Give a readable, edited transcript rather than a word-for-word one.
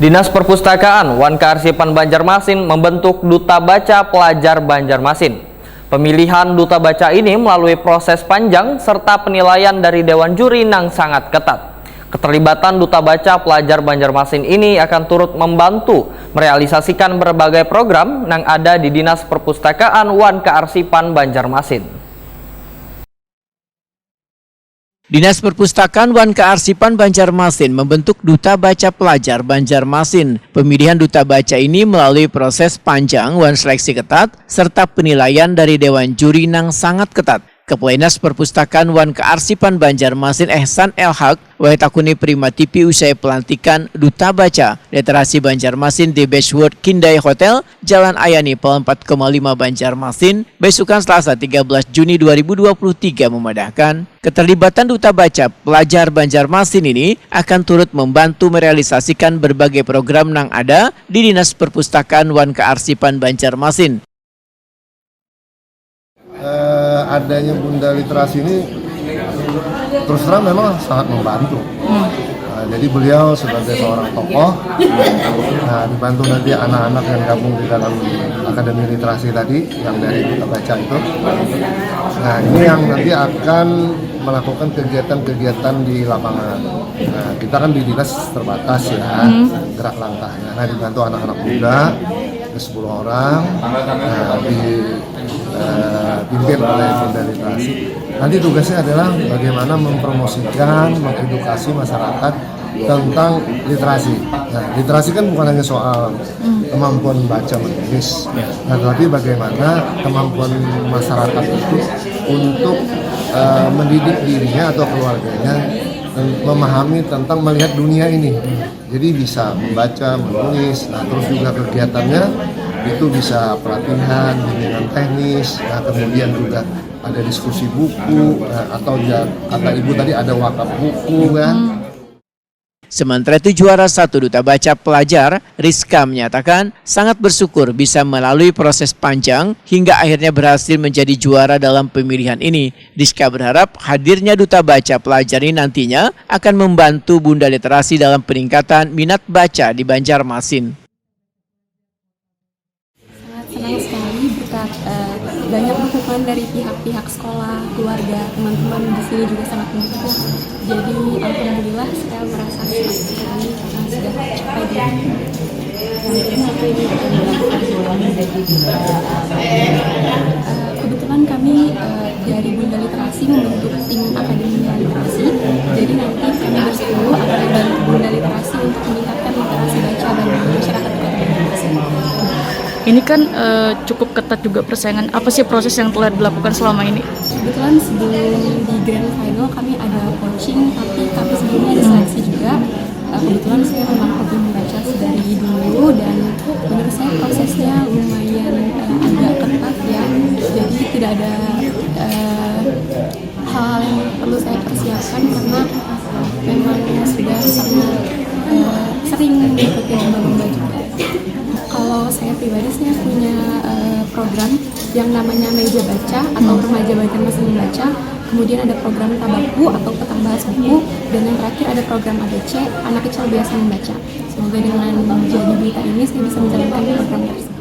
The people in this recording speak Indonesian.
Dinas Perpustakaan Wan Kearsipan Banjarmasin membentuk Duta Baca Pelajar Banjarmasin. Pemilihan Duta Baca ini melalui proses panjang serta penilaian dari Dewan Juri yang sangat ketat. Keterlibatan Duta Baca Pelajar Banjarmasin ini akan turut membantu merealisasikan berbagai program yang ada di Dinas Perpustakaan Wan Kearsipan Banjarmasin. Dinas Perpustakaan Wan Kearsipan Banjarmasin membentuk Duta Baca Pelajar Banjarmasin. Pemilihan Duta Baca ini melalui proses panjang wan seleksi ketat serta penilaian dari Dewan Juri yang sangat ketat. Kepala Dinas Perpustakaan Wan Kearsipan Banjarmasin Ehsan El-Haq wahetakuni Prima TV usai pelantikan Duta Baca Literasi Banjarmasin di Beachwood Kindai Hotel, Jalan Ayani, Pel 4,5 Banjarmasin, besukan Selasa 13 Juni 2023 memadahkan keterlibatan Duta Baca Pelajar Banjarmasin ini akan turut membantu merealisasikan berbagai program yang ada di Dinas Perpustakaan Wan Kearsipan Banjarmasin. Adanya Bunda Literasi ini terus terang memang sangat membantu. Jadi beliau sebagai seorang tokoh, dibantu nanti anak-anak yang gabung di dalam Akademi Literasi tadi, yang dari Duta Baca itu. Nah, ini yang nanti akan melakukan kegiatan-kegiatan di lapangan. Nah, kita kan di dinas terbatas ya, gerak langkahnya. Nah, dibantu anak-anak muda, 10 orang, dipimpin oleh Bunda Literasi. Nanti tugasnya adalah bagaimana mempromosikan, mengedukasi masyarakat tentang literasi. Nah, literasi kan bukan hanya soal kemampuan baca menulis, tetapi bagaimana kemampuan masyarakat itu untuk mendidik dirinya atau keluarganya memahami tentang melihat dunia ini. Jadi bisa membaca, menulis, nah terus juga kegiatannya itu bisa pelatihan, bimbingan teknis, nah kemudian juga ada diskusi buku, atau ya, kata ibu tadi ada wakaf buku kan. Sementara itu juara 1 Duta Baca Pelajar, Rizka menyatakan sangat bersyukur bisa melalui proses panjang hingga akhirnya berhasil menjadi juara dalam pemilihan ini. Rizka berharap hadirnya Duta Baca Pelajar ini nantinya akan membantu Bunda Literasi dalam peningkatan minat baca di Banjarmasin. Senang sekali berkat banyak dukungan dari pihak-pihak sekolah, keluarga, teman-teman di sini juga sangat mendukung. Jadi alhamdulillah saya merasa senang sekali karena sudah tercapai di kebetulan kami dari Bunda Literasi membentuk tim Akademi Literasi. Jadi nanti kami bersama akan membantu Bunda Literasi untuk meningkatkan literasi baca bagi masyarakat Kota Banjarmasin. Ini kan cukup ketat juga persaingan. Apa sih proses yang telah dilakukan selama ini? Kebetulan sebelum di Grand Final kami ada coaching, tapi kami sebelumnya ada seleksi juga. Kebetulan saya memang hobi membaca dari dulu dan menurut saya prosesnya lumayan agak ketat ya. Jadi tidak ada hal yang perlu saya persiapkan karena memang sudah sangat sering mengikuti lomba-lomba juga. Kalau saya pribadi, saya punya program yang namanya Meja Baca atau Remaja Banjarmasin Membaca. Kemudian ada program Tabaku atau Petang Bahas Buku. Dan yang terakhir ada program ABC, Anak Kecil Biasa Membaca. Semoga dengan menjadi berita ini saya bisa menjalankan program tersebut.